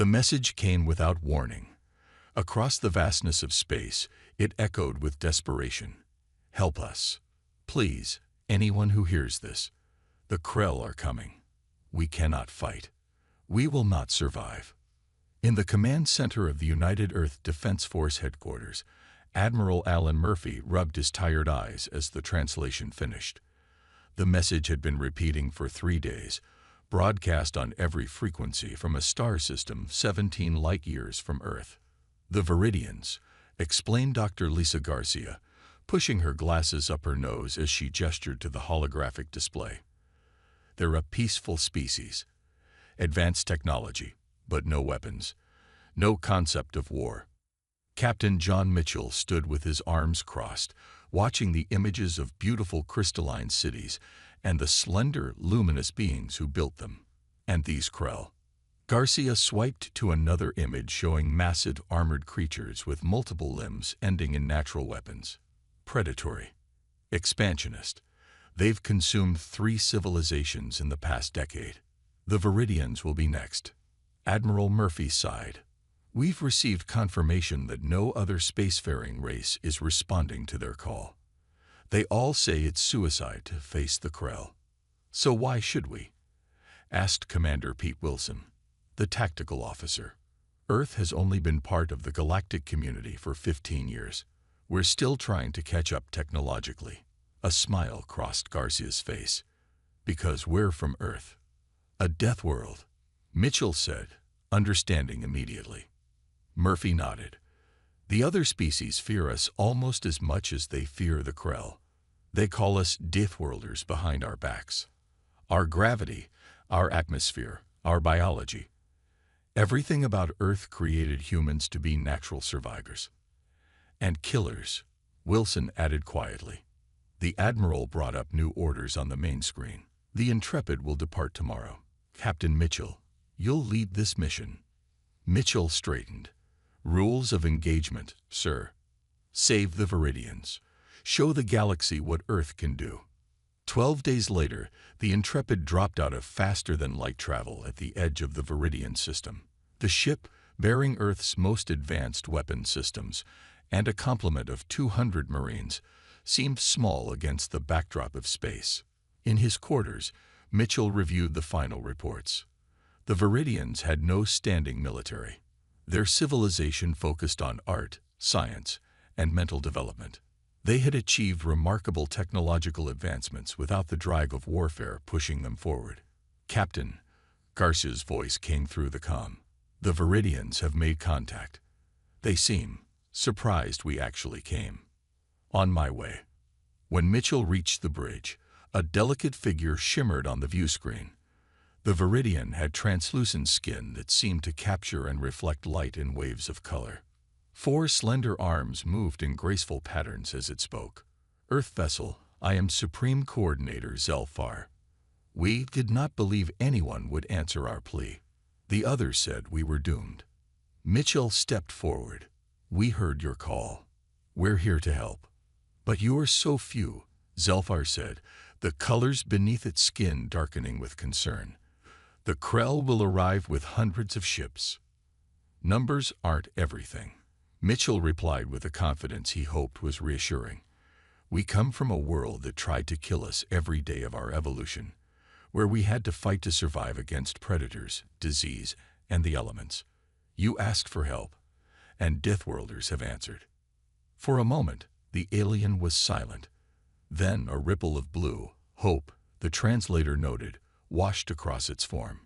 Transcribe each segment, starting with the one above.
The message came without warning. Across the vastness of space, it echoed with desperation. Help us. Please, anyone who hears this. The Krell are coming. We cannot fight. We will not survive. In the command center of the United Earth Defense Force headquarters, Admiral Alan Murphy rubbed his tired eyes as the translation finished. The message had been repeating for 3 days, broadcast on every frequency from a star system 17 light-years from Earth. The Viridians, explained Dr. Lisa Garcia, pushing her glasses up her nose as she gestured to the holographic display. They're a peaceful species. Advanced technology, but no weapons. No concept of war. Captain John Mitchell stood with his arms crossed, watching the images of beautiful crystalline cities and the slender, luminous beings who built them. And these Krell. Garcia swiped to another image showing massive armored creatures with multiple limbs ending in natural weapons. Predatory. Expansionist. They've consumed 3 civilizations in the past decade. The Viridians will be next. Admiral Murphy sighed. We've received confirmation that no other spacefaring race is responding to their call. They all say it's suicide to face the Krell. So why should we? Asked Commander Pete Wilson, the tactical officer. Earth has only been part of the galactic community for 15 years. We're still trying to catch up technologically. A smile crossed Garcia's face. Because we're from Earth. A death world, Mitchell said, understanding immediately. Murphy nodded. The other species fear us almost as much as they fear the Krell. They call us Deathworlders behind our backs. Our gravity, our atmosphere, our biology. Everything about Earth created humans to be natural survivors. And killers, Wilson added quietly. The Admiral brought up new orders on the main screen. The Intrepid will depart tomorrow. Captain Mitchell, you'll lead this mission. Mitchell straightened. Rules of engagement, sir. Save the Viridians. Show the galaxy what Earth can do. 12 days later, the Intrepid dropped out of faster-than-light travel at the edge of the Viridian system. The ship, bearing Earth's most advanced weapon systems, and a complement of 200 Marines, seemed small against the backdrop of space. In his quarters, Mitchell reviewed the final reports. The Viridians had no standing military. Their civilization focused on art, science, and mental development. They had achieved remarkable technological advancements without the drag of warfare pushing them forward. Captain, Garcia's voice came through the comm. The Viridians have made contact. They seem surprised we actually came. On my way. When Mitchell reached the bridge, a delicate figure shimmered on the view screen. The Viridian had translucent skin that seemed to capture and reflect light in waves of color. 4 slender arms moved in graceful patterns as it spoke. Earth vessel, I am Supreme Coordinator Zelfar. We did not believe anyone would answer our plea. The others said we were doomed. Mitchell stepped forward. We heard your call. We're here to help. But you are so few, Zelfar said, the colors beneath its skin darkening with concern. The Krell will arrive with hundreds of ships. Numbers aren't everything. Mitchell replied with a confidence he hoped was reassuring. We come from a world that tried to kill us every day of our evolution, where we had to fight to survive against predators, disease, and the elements. You asked for help, and Deathworlders have answered. For a moment, the alien was silent. Then a ripple of blue, hope, the translator noted, washed across its form.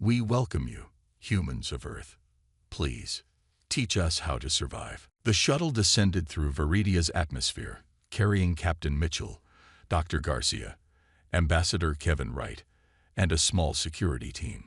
We welcome you, humans of Earth. Please, teach us how to survive. The shuttle descended through Viridia's atmosphere, carrying Captain Mitchell, Dr. Garcia, Ambassador Kevin Wright, and a small security team.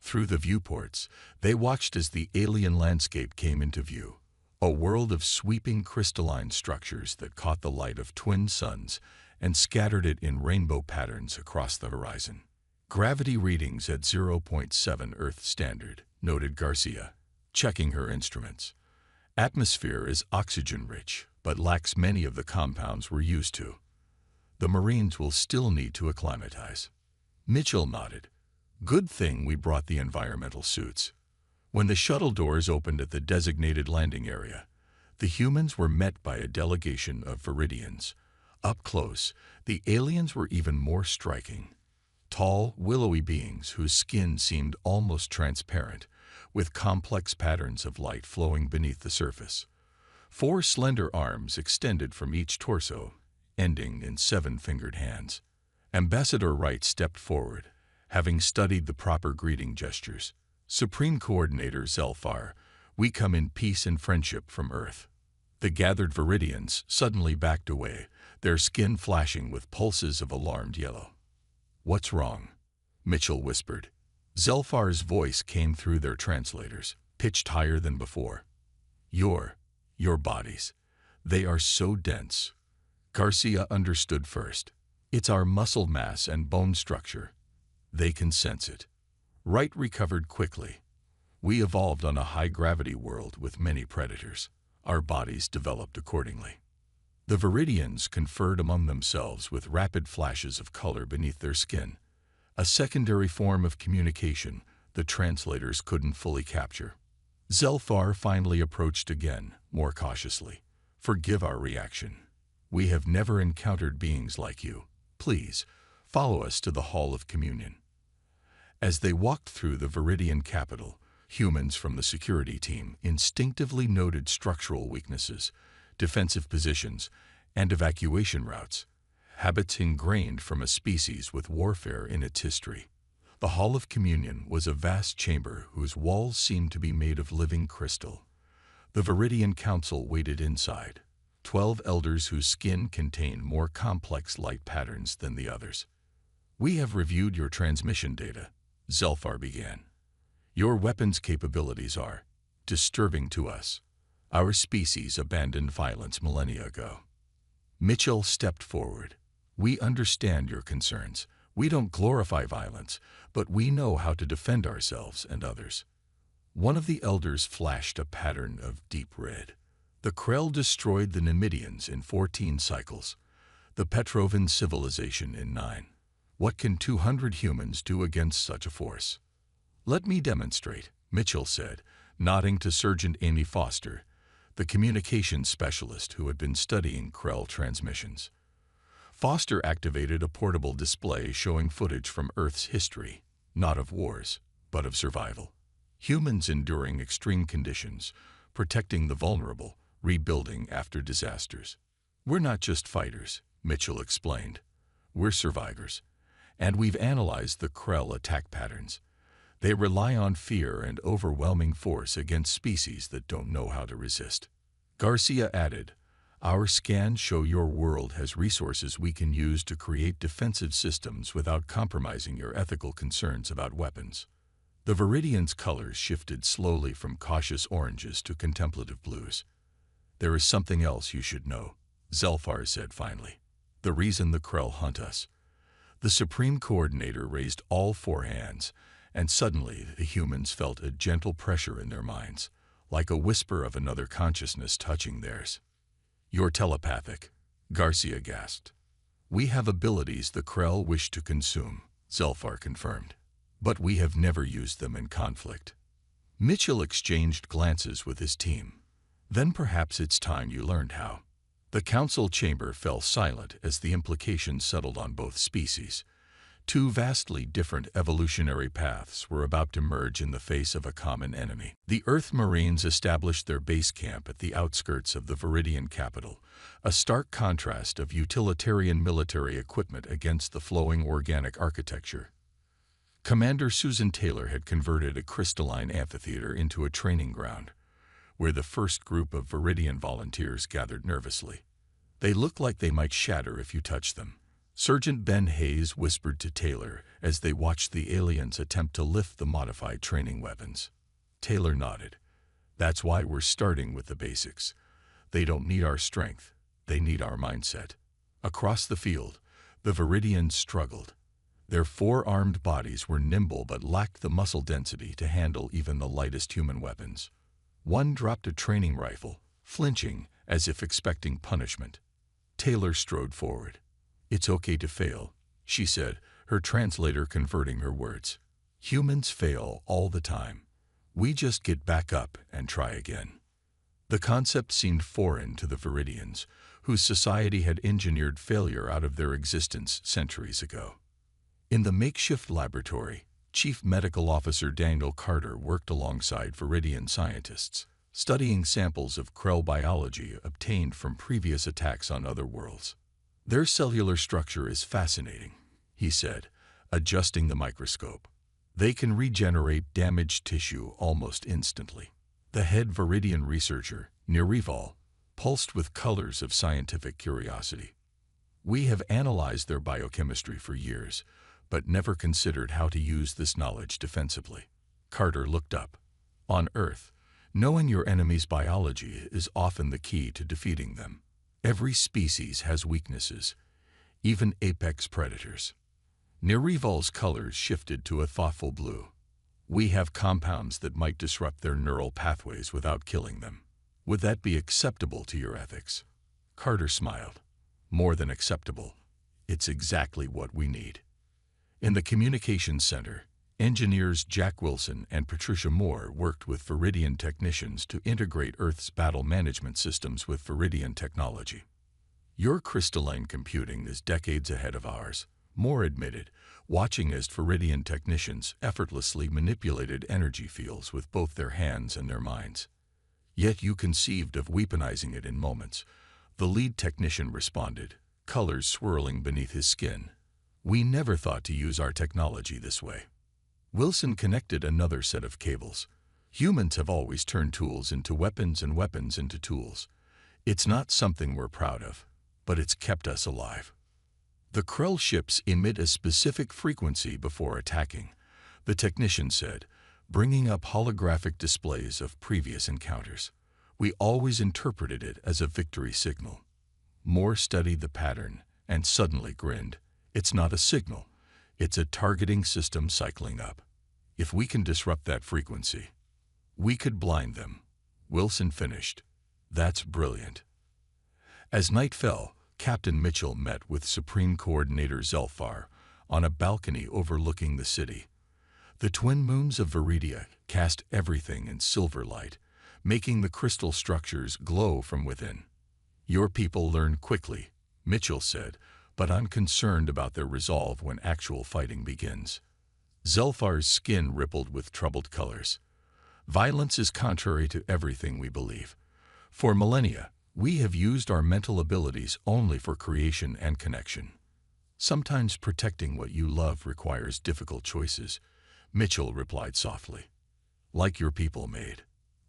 Through the viewports, they watched as the alien landscape came into view, a world of sweeping crystalline structures that caught the light of twin suns and scattered it in rainbow patterns across the horizon. Gravity readings at 0.7 Earth standard, noted Garcia, checking her instruments. Atmosphere is oxygen-rich, but lacks many of the compounds we're used to. The Marines will still need to acclimatize. Mitchell nodded. Good thing we brought the environmental suits. When the shuttle doors opened at the designated landing area, the humans were met by a delegation of Viridians. Up close, the aliens were even more striking. Tall, willowy beings whose skin seemed almost transparent, with complex patterns of light flowing beneath the surface. 4 slender arms extended from each torso, ending in 7-fingered hands. Ambassador Wright stepped forward, having studied the proper greeting gestures. Supreme Coordinator Zelfar, we come in peace and friendship from Earth. The gathered Viridians suddenly backed away, their skin flashing with pulses of alarmed yellow. What's wrong? Mitchell whispered. Zelfar's voice came through their translators, pitched higher than before. Your bodies. They are so dense. Garcia understood first. It's our muscle mass and bone structure. They can sense it. Wright recovered quickly. We evolved on a high-gravity world with many predators. Our bodies developed accordingly. The Viridians conferred among themselves with rapid flashes of color beneath their skin, a secondary form of communication the translators couldn't fully capture. Zelfar finally approached again, more cautiously. Forgive our reaction. We have never encountered beings like you. Please, follow us to the Hall of Communion. As they walked through the Viridian capital, humans from the security team instinctively noted structural weaknesses, defensive positions, and evacuation routes, habits ingrained from a species with warfare in its history. The Hall of Communion was a vast chamber whose walls seemed to be made of living crystal. The Viridian Council waited inside, 12 elders whose skin contained more complex light patterns than the others. We have reviewed your transmission data, Zelfar began. Your weapons capabilities are disturbing to us. Our species abandoned violence millennia ago. Mitchell stepped forward. We understand your concerns. We don't glorify violence, but we know how to defend ourselves and others. One of the elders flashed a pattern of deep red. The Krell destroyed the Nemidians in 14 cycles, the Petrovan civilization in 9. What can 200 humans do against such a force? Let me demonstrate, Mitchell said, nodding to Sergeant Amy Foster, the communications specialist who had been studying Krell transmissions. Foster activated a portable display showing footage from Earth's history, not of wars, but of survival. Humans enduring extreme conditions, protecting the vulnerable, rebuilding after disasters. We're not just fighters, Mitchell explained. We're survivors. And we've analyzed the Krell attack patterns. They rely on fear and overwhelming force against species that don't know how to resist. Garcia added, our scans show your world has resources we can use to create defensive systems without compromising your ethical concerns about weapons. The Viridian's colors shifted slowly from cautious oranges to contemplative blues. There is something else you should know, Zelfar said finally. The reason the Krell hunt us. The Supreme Coordinator raised all 4 hands, and suddenly the humans felt a gentle pressure in their minds, like a whisper of another consciousness touching theirs. You're telepathic, Garcia gasped. We have abilities the Krell wish to consume, Zelfar confirmed. But we have never used them in conflict. Mitchell exchanged glances with his team. Then perhaps it's time you learned how. The council chamber fell silent as the implications settled on both species. 2 vastly different evolutionary paths were about to merge in the face of a common enemy. The Earth Marines established their base camp at the outskirts of the Viridian capital, a stark contrast of utilitarian military equipment against the flowing organic architecture. Commander Susan Taylor had converted a crystalline amphitheater into a training ground, where the first group of Viridian volunteers gathered nervously. They looked like they might shatter if you touched them. Sergeant Ben Hayes whispered to Taylor as they watched the aliens attempt to lift the modified training weapons. Taylor nodded. That's why we're starting with the basics. They don't need our strength. They need our mindset. Across the field, the Viridians struggled. Their 4-armed bodies were nimble but lacked the muscle density to handle even the lightest human weapons. One dropped a training rifle, flinching as if expecting punishment. Taylor strode forward. It's okay to fail, she said, her translator converting her words. Humans fail all the time. We just get back up and try again. The concept seemed foreign to the Viridians, whose society had engineered failure out of their existence centuries ago. In the makeshift laboratory, Chief Medical Officer Daniel Carter worked alongside Viridian scientists, studying samples of Krell biology obtained from previous attacks on other worlds. Their cellular structure is fascinating, he said, adjusting the microscope. They can regenerate damaged tissue almost instantly. The head Viridian researcher, Nerival, pulsed with colors of scientific curiosity. We have analyzed their biochemistry for years, but never considered how to use this knowledge defensively. Carter looked up. On Earth, knowing your enemy's biology is often the key to defeating them. Every species has weaknesses, even apex predators. Nerival's colors shifted to a thoughtful blue. We have compounds that might disrupt their neural pathways without killing them. Would that be acceptable to your ethics? Carter smiled. More than acceptable. It's exactly what we need. In the communications center, engineers Jack Wilson and Patricia Moore worked with Viridian technicians to integrate Earth's battle management systems with Viridian technology. Your crystalline computing is decades ahead of ours, Moore admitted, watching as Viridian technicians effortlessly manipulated energy fields with both their hands and their minds. Yet you conceived of weaponizing it in moments, the lead technician responded, colors swirling beneath his skin. We never thought to use our technology this way. Wilson connected another set of cables. Humans have always turned tools into weapons and weapons into tools. It's not something we're proud of, but it's kept us alive. The Krell ships emit a specific frequency before attacking, the technician said, bringing up holographic displays of previous encounters. We always interpreted it as a victory signal. Moore studied the pattern and suddenly grinned. It's not a signal. It's a targeting system cycling up. If we can disrupt that frequency, we could blind them. Wilson finished. That's brilliant. As night fell, Captain Mitchell met with Supreme Coordinator Zelfar on a balcony overlooking the city. The twin moons of Viridia cast everything in silver light, making the crystal structures glow from within. Your people learn quickly, Mitchell said, but I'm concerned about their resolve when actual fighting begins. Zelfar's skin rippled with troubled colors. Violence is contrary to everything we believe. For millennia, we have used our mental abilities only for creation and connection. Sometimes protecting what you love requires difficult choices, Mitchell replied softly. Like your people made,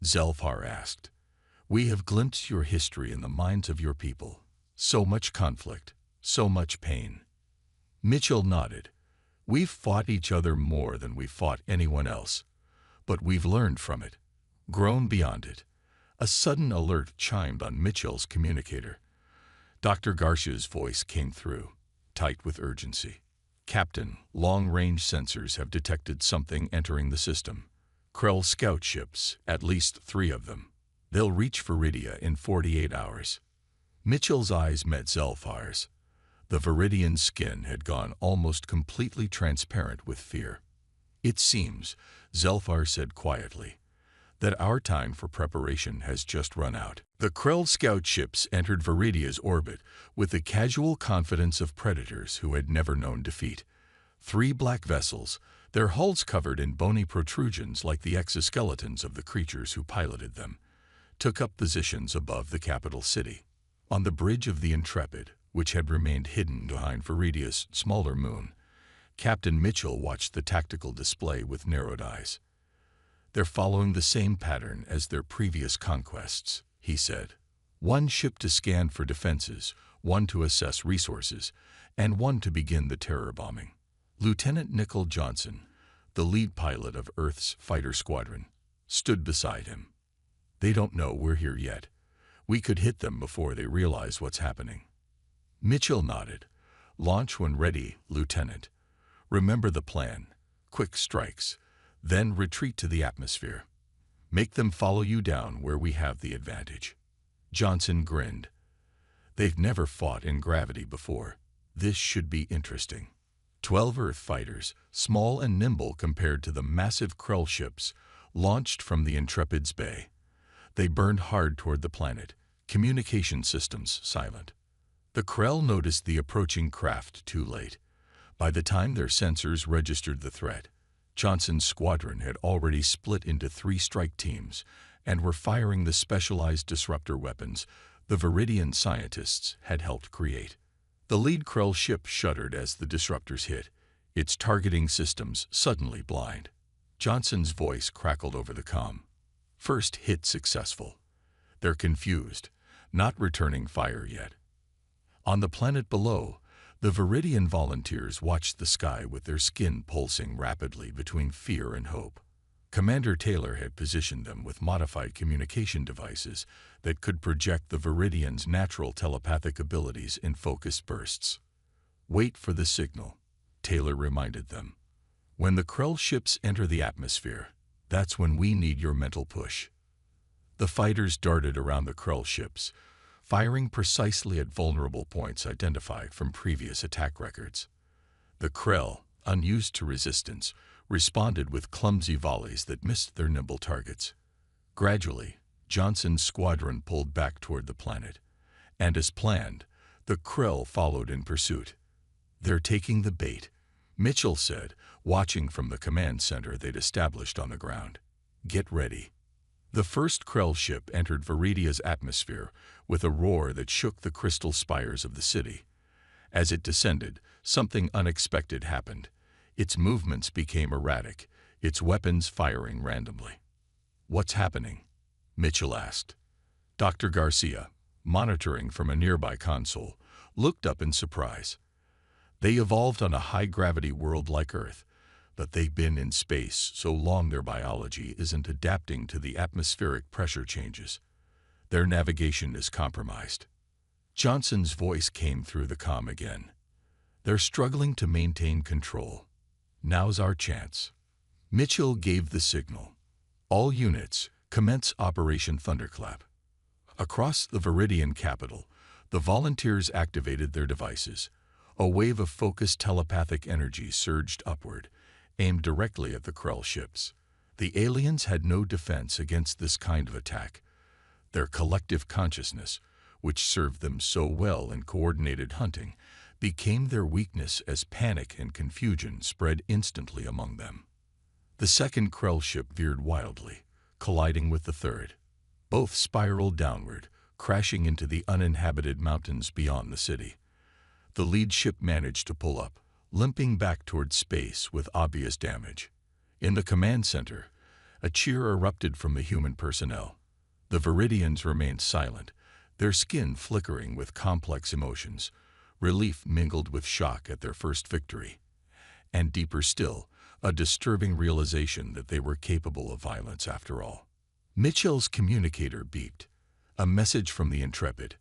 Zelfar asked. We have glimpsed your history in the minds of your people. So much conflict, so much pain. Mitchell nodded. We've fought each other more than we've fought anyone else, but we've learned from it, grown beyond it. A sudden alert chimed on Mitchell's communicator. Dr. Garcia's voice came through, tight with urgency. Captain, long-range sensors have detected something entering the system. Krell scout ships, at least 3 of them. They'll reach Viridia in 48 hours. Mitchell's eyes met Zelfar's. The Viridian skin had gone almost completely transparent with fear. It seems, Zelfar said quietly, that our time for preparation has just run out. The Krell scout ships entered Viridia's orbit with the casual confidence of predators who had never known defeat. 3 black vessels, their hulls covered in bony protrusions like the exoskeletons of the creatures who piloted them, took up positions above the capital city. On the bridge of the Intrepid, which had remained hidden behind Viridia's smaller moon, Captain Mitchell watched the tactical display with narrowed eyes. They're following the same pattern as their previous conquests, he said. 1 ship to scan for defenses, 1 to assess resources, and 1 to begin the terror bombing. Lieutenant Nickel Johnson, the lead pilot of Earth's fighter squadron, stood beside him. They don't know we're here yet. We could hit them before they realize what's happening. Mitchell nodded. Launch when ready, Lieutenant. Remember the plan. Quick strikes. Then retreat to the atmosphere. Make them follow you down where we have the advantage. Johnson grinned. They've never fought in gravity before. This should be interesting. 12 Earth fighters, small and nimble compared to the massive Krell ships, launched from the Intrepid's bay. They burned hard toward the planet, communication systems silent. The Krell noticed the approaching craft too late. By the time their sensors registered the threat, Johnson's squadron had already split into 3 strike teams and were firing the specialized disruptor weapons the Viridian scientists had helped create. The lead Krell ship shuddered as the disruptors hit, its targeting systems suddenly blind. Johnson's voice crackled over the comm. First hit successful. They're confused, not returning fire yet. On the planet below, the Viridian volunteers watched the sky with their skin pulsing rapidly between fear and hope. Commander Taylor had positioned them with modified communication devices that could project the Viridians' natural telepathic abilities in focused bursts. Wait for the signal, Taylor reminded them. When the Krell ships enter the atmosphere, that's when we need your mental push. The fighters darted around the Krell ships, firing precisely at vulnerable points identified from previous attack records. The Krell, unused to resistance, responded with clumsy volleys that missed their nimble targets. Gradually, Johnson's squadron pulled back toward the planet, and as planned, the Krell followed in pursuit. "They're taking the bait," Mitchell said, watching from the command center they'd established on the ground. "Get ready." The first Krell ship entered Viridia's atmosphere with a roar that shook the crystal spires of the city. As it descended, something unexpected happened. Its movements became erratic, its weapons firing randomly. "What's happening?" Mitchell asked. Dr. Garcia, monitoring from a nearby console, looked up in surprise. They evolved on a high-gravity world like Earth, but they've been in space so long their biology isn't adapting to the atmospheric pressure changes. Their navigation is compromised. Johnson's voice came through the comm again. "They're struggling to maintain control. Now's our chance." Mitchell gave the signal. "All units, commence Operation Thunderclap." Across the Viridian capital, the volunteers activated their devices. A wave of focused telepathic energy surged upward, aimed directly at the Krell ships. The aliens had no defense against this kind of attack. Their collective consciousness, which served them so well in coordinated hunting, became their weakness as panic and confusion spread instantly among them. The second Krell ship veered wildly, colliding with the third. Both spiraled downward, crashing into the uninhabited mountains beyond the city. The lead ship managed to pull up, limping back toward space with obvious damage. In the command center, a cheer erupted from the human personnel. The Viridians remained silent, their skin flickering with complex emotions, relief mingled with shock at their first victory, and deeper still, a disturbing realization that they were capable of violence after all. Mitchell's communicator beeped. A message from the Intrepid.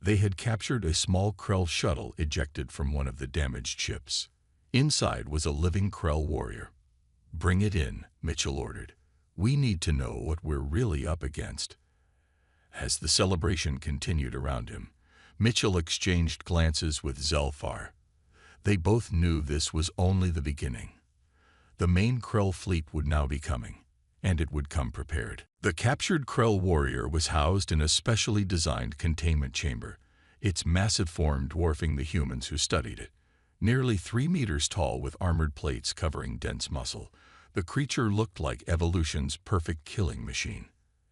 They had captured a small Krell shuttle ejected from one of the damaged ships. Inside was a living Krell warrior. "Bring it in," Mitchell ordered. "We need to know what we're really up against." As the celebration continued around him, Mitchell exchanged glances with Zelfar. They both knew this was only the beginning. The main Krell fleet would now be coming, and it would come prepared. The captured Krell warrior was housed in a specially designed containment chamber, its massive form dwarfing the humans who studied it. Nearly 3 meters tall with armored plates covering dense muscle, the creature looked like evolution's perfect killing machine.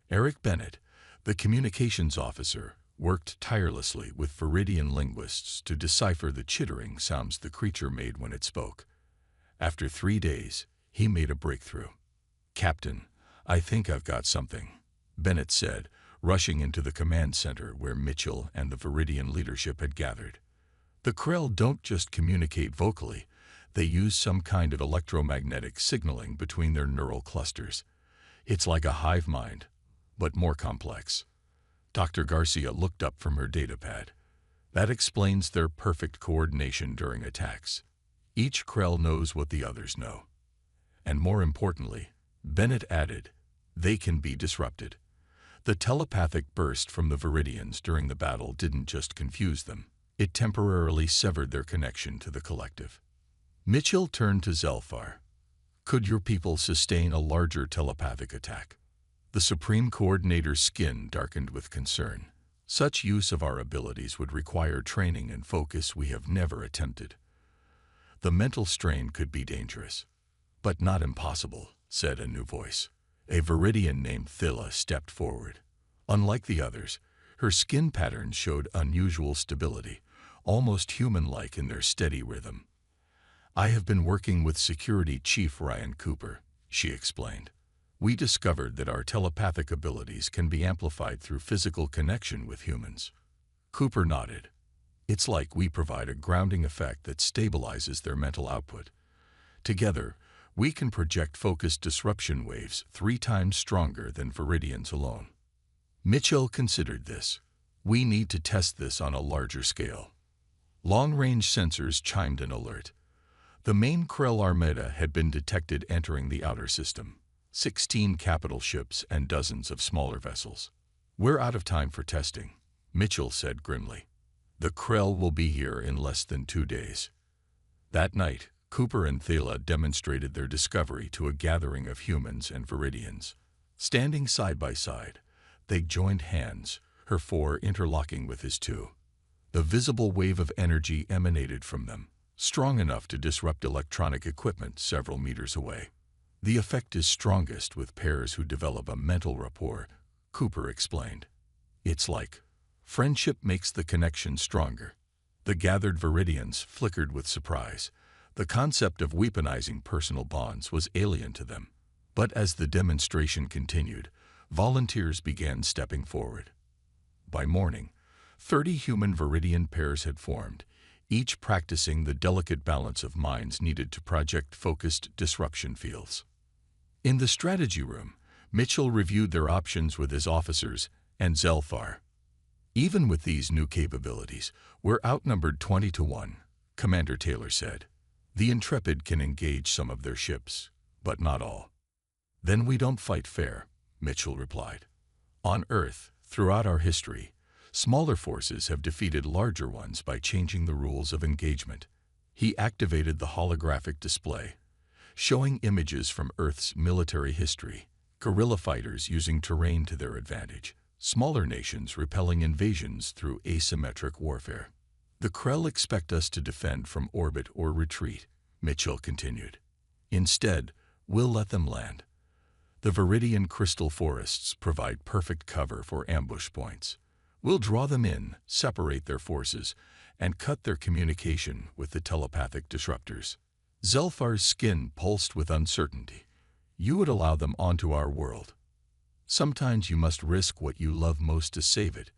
Eric Bennett, the communications officer, worked tirelessly with Viridian linguists to decipher the chittering sounds the creature made when it spoke. After 3 days, he made a breakthrough. "Captain, I think I've got something," Bennett said, rushing into the command center where Mitchell and the Viridian leadership had gathered. The Krell don't just communicate vocally, they use some kind of electromagnetic signaling between their neural clusters. It's like a hive mind, but more complex. Dr. Garcia looked up from her datapad. "That explains their perfect coordination during attacks. Each Krell knows what the others know. And more importantly," Bennett added, "they can be disrupted." The telepathic burst from the Viridians during the battle didn't just confuse them. It temporarily severed their connection to the collective. Mitchell turned to Zelfar. Could your people sustain a larger telepathic attack? The Supreme Coordinator's skin darkened with concern. Such use of our abilities would require training and focus we have never attempted. The mental strain could be dangerous. But not impossible, said a new voice. A Viridian named Thila stepped forward. Unlike the others, her skin patterns showed unusual stability, almost human-like in their steady rhythm. I have been working with Security Chief Ryan Cooper, she explained. We discovered that our telepathic abilities can be amplified through physical connection with humans. Cooper nodded. It's like we provide a grounding effect that stabilizes their mental output. Together, we can project focused disruption waves 3 times stronger than Viridians alone. Mitchell considered this. We need to test this on a larger scale. Long-range sensors chimed an alert. The main Krell Armada had been detected entering the outer system. 16 capital ships and dozens of smaller vessels. We're out of time for testing, Mitchell said grimly. The Krell will be here in less than 2 days. That night, Cooper and Thela demonstrated their discovery to a gathering of humans and Viridians. Standing side by side, they joined hands, her 4 interlocking with his 2. The visible wave of energy emanated from them, strong enough to disrupt electronic equipment several meters away. The effect is strongest with pairs who develop a mental rapport, Cooper explained. It's like friendship makes the connection stronger. The gathered Viridians flickered with surprise. The concept of weaponizing personal bonds was alien to them. But as the demonstration continued, volunteers began stepping forward. By morning, 30 human Viridian pairs had formed, each practicing the delicate balance of minds needed to project focused disruption fields. In the strategy room, Mitchell reviewed their options with his officers and Zelfar. Even with these new capabilities, we're outnumbered 20 to 1, Commander Taylor said. The Intrepid can engage some of their ships, but not all. Then we don't fight fair, Mitchell replied. On Earth, throughout our history, smaller forces have defeated larger ones by changing the rules of engagement. He activated the holographic display, showing images from Earth's military history, guerrilla fighters using terrain to their advantage, smaller nations repelling invasions through asymmetric warfare. The Krell expect us to defend from orbit or retreat, Mitchell continued. Instead, we'll let them land. The Viridian crystal forests provide perfect cover for ambush points. We'll draw them in, separate their forces, and cut their communication with the telepathic disruptors. Zelfar's skin pulsed with uncertainty. You would allow them onto our world. Sometimes you must risk what you love most to save it,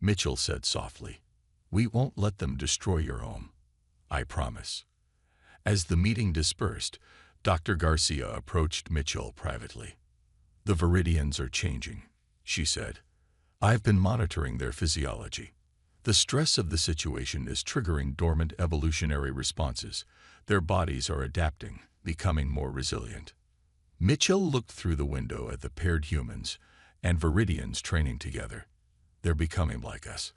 Mitchell said softly. We won't let them destroy your home. I promise. As the meeting dispersed, Dr. Garcia approached Mitchell privately. The Viridians are changing, she said. I've been monitoring their physiology. The stress of the situation is triggering dormant evolutionary responses. Their bodies are adapting, becoming more resilient. Mitchell looked through the window at the paired humans and Viridians training together. They're becoming like us.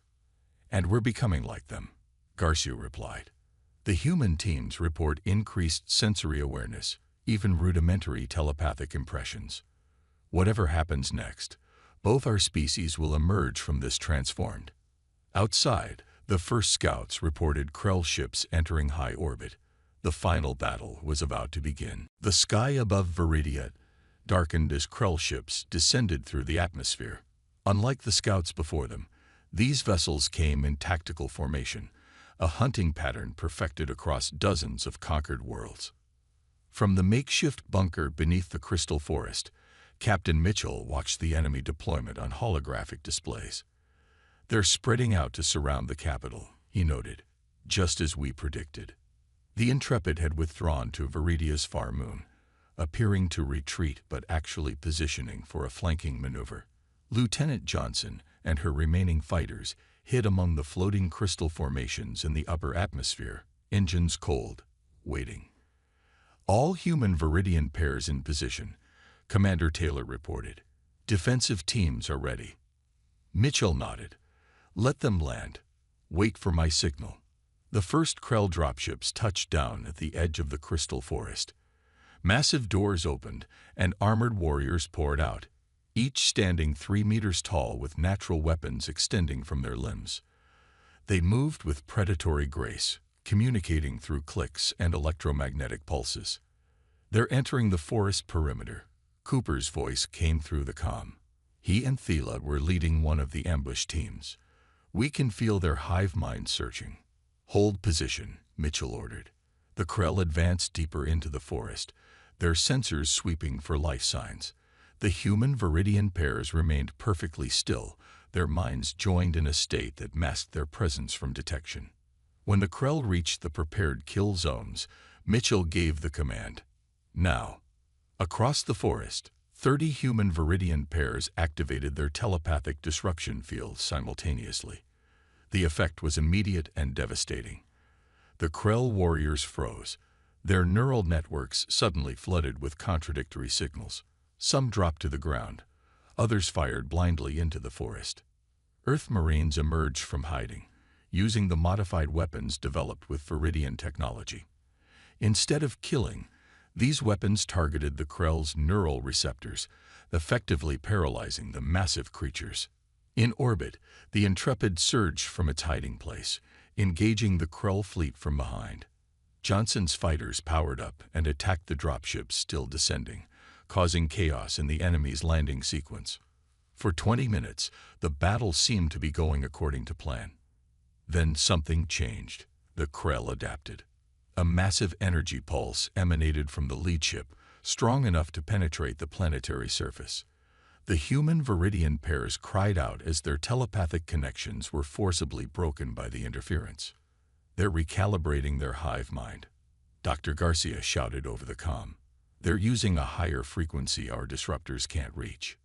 And we're becoming like them, Garcia replied. The human teams report increased sensory awareness, even rudimentary telepathic impressions. Whatever happens next, both our species will emerge from this transformed. Outside, the first scouts reported Krell ships entering high orbit. The final battle was about to begin. The sky above Viridia darkened as Krell ships descended through the atmosphere. Unlike the scouts before them, these vessels came in tactical formation, a hunting pattern perfected across dozens of conquered worlds. From the makeshift bunker beneath the crystal forest, Captain Mitchell watched the enemy deployment on holographic displays. They're spreading out to surround the capital, he noted, just as we predicted. The Intrepid had withdrawn to Viridia's far moon, appearing to retreat but actually positioning for a flanking maneuver. Lieutenant Johnson and her remaining fighters hid among the floating crystal formations in the upper atmosphere, engines cold, waiting. All human Viridian pairs in position, Commander Taylor reported. Defensive teams are ready. Mitchell nodded. Let them land. Wait for my signal. The first Krell dropships touched down at the edge of the crystal forest. Massive doors opened, and armored warriors poured out, each standing 3 meters tall with natural weapons extending from their limbs. They moved with predatory grace, communicating through clicks and electromagnetic pulses. "They're entering the forest perimeter." Cooper's voice came through the comm. He and Thela were leading one of the ambush teams. "We can feel their hive mind searching." "Hold position," Mitchell ordered. The Krell advanced deeper into the forest, their sensors sweeping for life signs. The human Viridian pairs remained perfectly still, their minds joined in a state that masked their presence from detection. When the Krell reached the prepared kill zones, Mitchell gave the command. "Now." Across the forest, 30 human Viridian pairs activated their telepathic disruption fields simultaneously. The effect was immediate and devastating. The Krell warriors froze. Their neural networks suddenly flooded with contradictory signals. Some dropped to the ground. Others fired blindly into the forest. Earth Marines emerged from hiding, using the modified weapons developed with Viridian technology. Instead of killing, these weapons targeted the Krell's neural receptors, effectively paralyzing the massive creatures. In orbit, the Intrepid surged from its hiding place, engaging the Krell fleet from behind. Johnson's fighters powered up and attacked the dropships still descending, causing chaos in the enemy's landing sequence. For 20 minutes, the battle seemed to be going according to plan. Then something changed. The Krell adapted. A massive energy pulse emanated from the lead ship, strong enough to penetrate the planetary surface. The human Viridian pairs cried out as their telepathic connections were forcibly broken by the interference. "They're recalibrating their hive mind," Dr. Garcia shouted over the comm. "They're using a higher frequency our disruptors can't reach."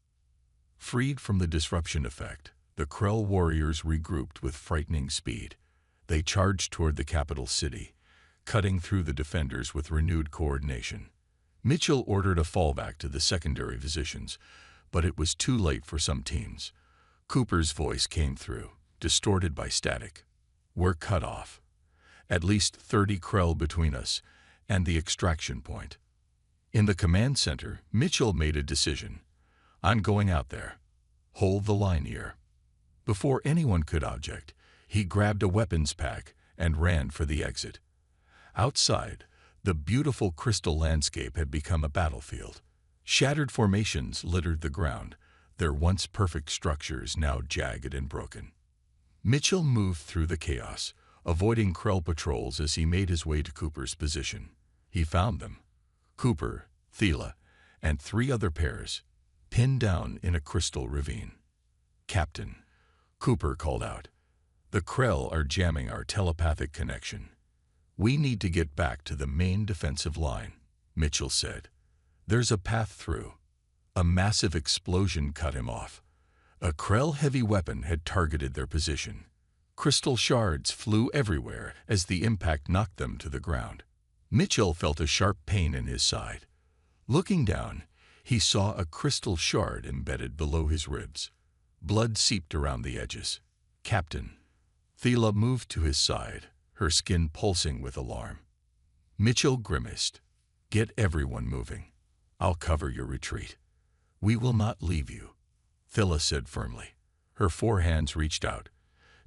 Freed from the disruption effect, the Krell warriors regrouped with frightening speed. They charged toward the capital city, cutting through the defenders with renewed coordination. Mitchell ordered a fallback to the secondary positions, but it was too late for some teams. Cooper's voice came through, distorted by static. "We're cut off. At least 30 Krell between us and the extraction point." In the command center, Mitchell made a decision. "I'm going out there. Hold the line here." Before anyone could object, he grabbed a weapons pack and ran for the exit. Outside, the beautiful crystal landscape had become a battlefield. Shattered formations littered the ground, their once perfect structures now jagged and broken. Mitchell moved through the chaos, avoiding Krell patrols as he made his way to Cooper's position. He found them. Cooper, Thela, and 3 other pairs, pinned down in a crystal ravine. "Captain," Cooper called out, "the Krell are jamming our telepathic connection." "We need to get back to the main defensive line," Mitchell said. "There's a path through." A massive explosion cut him off. A Krell heavy weapon had targeted their position. Crystal shards flew everywhere as the impact knocked them to the ground. Mitchell felt a sharp pain in his side. Looking down, he saw a crystal shard embedded below his ribs. Blood seeped around the edges. "Captain." Thela moved to his side, her skin pulsing with alarm. Mitchell grimaced. "Get everyone moving. I'll cover your retreat." "We will not leave you," Thela said firmly. Her 4 hands reached out,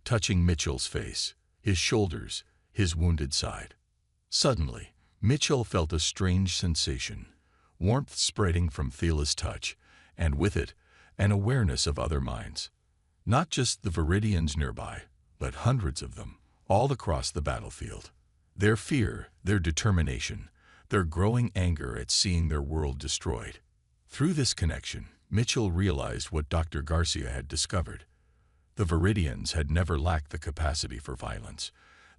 touching Mitchell's face, his shoulders, his wounded side. Suddenly, Mitchell felt a strange sensation, warmth spreading from Thela's touch, and with it, an awareness of other minds. Not just the Viridians nearby, but hundreds of them, all across the battlefield. Their fear, their determination, their growing anger at seeing their world destroyed. Through this connection, Mitchell realized what Dr. Garcia had discovered. The Viridians had never lacked the capacity for violence.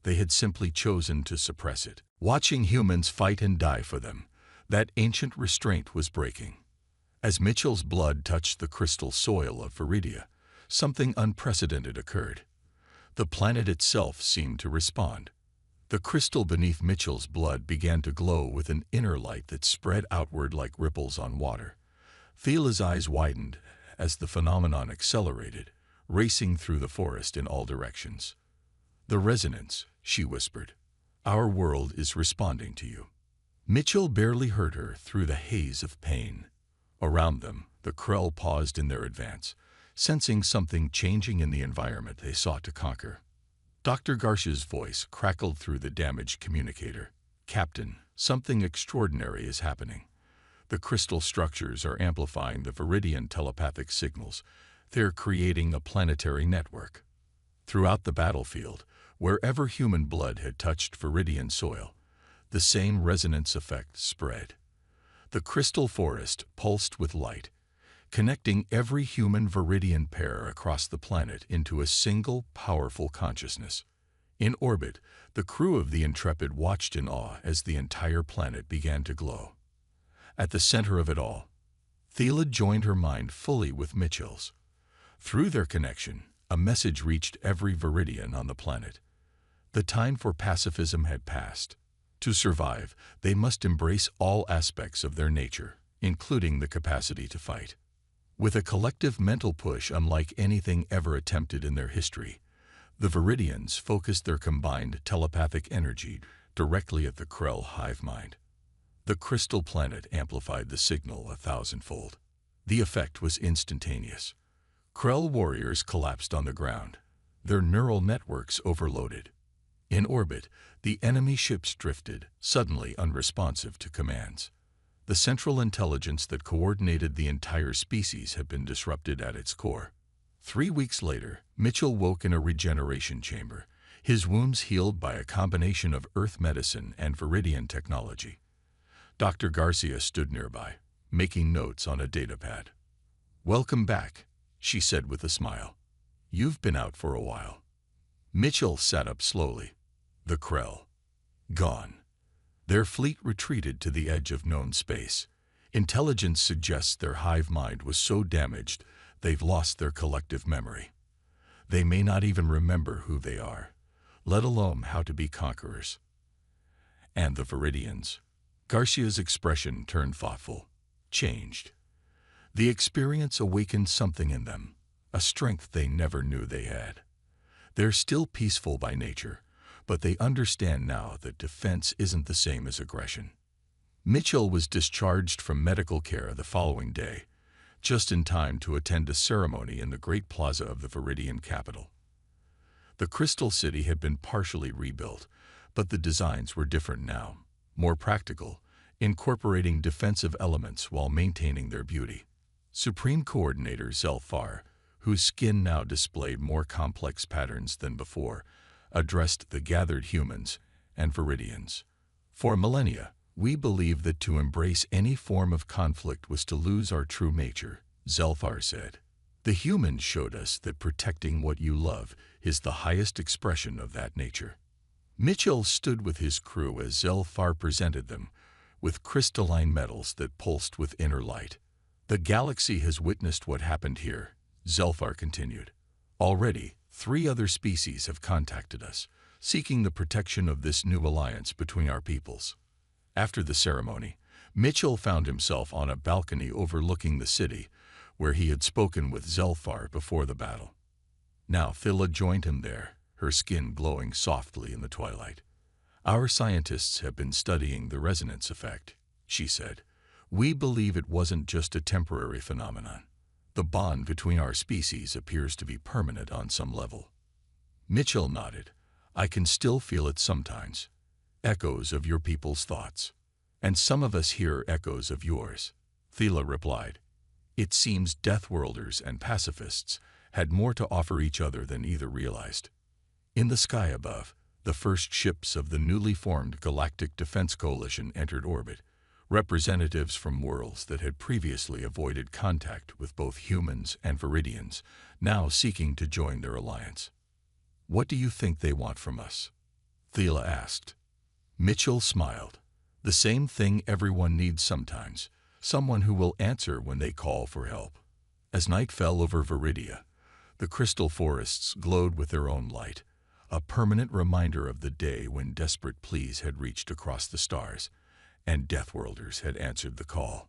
They had simply chosen to suppress it. Watching humans fight and die for them, that ancient restraint was breaking. As Mitchell's blood touched the crystal soil of Viridia, something unprecedented occurred. The planet itself seemed to respond. The crystal beneath Mitchell's blood began to glow with an inner light that spread outward like ripples on water. Thela's eyes widened as the phenomenon accelerated, racing through the forest in all directions. "The resonance," she whispered. "Our world is responding to you." Mitchell barely heard her through the haze of pain. Around them, the Krell paused in their advance, sensing something changing in the environment they sought to conquer. Dr. Garcia's voice crackled through the damaged communicator. "Captain, something extraordinary is happening. The crystal structures are amplifying the Viridian telepathic signals. They're creating a planetary network." Throughout the battlefield, wherever human blood had touched Viridian soil, the same resonance effect spread. The crystal forest pulsed with light, connecting every human Viridian pair across the planet into a single, powerful consciousness. In orbit, the crew of the Intrepid watched in awe as the entire planet began to glow. At the center of it all, Thela joined her mind fully with Mitchell's. Through their connection, a message reached every Viridian on the planet. The time for pacifism had passed. To survive, they must embrace all aspects of their nature, including the capacity to fight. With a collective mental push unlike anything ever attempted in their history, the Viridians focused their combined telepathic energy directly at the Krell hive mind. The crystal planet amplified the signal 1,000-fold. The effect was instantaneous. Krell warriors collapsed on the ground, their neural networks overloaded. In orbit, the enemy ships drifted, suddenly unresponsive to commands. The central intelligence that coordinated the entire species had been disrupted at its core. 3 weeks later, Mitchell woke in a regeneration chamber, his wounds healed by a combination of Earth medicine and Viridian technology. Dr. Garcia stood nearby, making notes on a datapad. "Welcome back," she said with a smile. "You've been out for a while." Mitchell sat up slowly. The Krell. Gone. Their fleet retreated to the edge of known space. Intelligence suggests their hive mind was so damaged they've lost their collective memory. They may not even remember who they are, let alone how to be conquerors. And the Viridians. Garcia's expression turned thoughtful, changed. The experience awakened something in them, a strength they never knew they had. They're still peaceful by nature, but they understand now that defense isn't the same as aggression. Mitchell was discharged from medical care the following day, just in time to attend a ceremony in the great plaza of the Viridian capital. The Crystal City had been partially rebuilt, but the designs were different now, more practical, incorporating defensive elements while maintaining their beauty. Supreme Coordinator Zelfar, whose skin now displayed more complex patterns than before, addressed the gathered humans and Viridians. "For millennia, we believed that to embrace any form of conflict was to lose our true nature," Zelfar said. "The humans showed us that protecting what you love is the highest expression of that nature." Mitchell stood with his crew as Zelfar presented them with crystalline metals that pulsed with inner light. "The galaxy has witnessed what happened here," Zelfar continued. "Already, 3 other species have contacted us, seeking the protection of this new alliance between our peoples." After the ceremony, Mitchell found himself on a balcony overlooking the city, where he had spoken with Zelfar before the battle. Now Thela joined him there, her skin glowing softly in the twilight. "Our scientists have been studying the resonance effect," she said. "We believe it wasn't just a temporary phenomenon. The bond between our species appears to be permanent on some level." Mitchell nodded. "I can still feel it sometimes. Echoes of your people's thoughts. And some of us hear echoes of yours," Thela replied. "It seems Deathworlders and pacifists had more to offer each other than either realized." In the sky above, the first ships of the newly formed Galactic Defense Coalition entered orbit, representatives from worlds that had previously avoided contact with both humans and Viridians, now seeking to join their alliance. "What do you think they want from us?" Thela asked. Mitchell smiled. "The same thing everyone needs sometimes, someone who will answer when they call for help." As night fell over Viridia, the crystal forests glowed with their own light, a permanent reminder of the day when desperate pleas had reached across the stars, and Deathworlders had answered the call.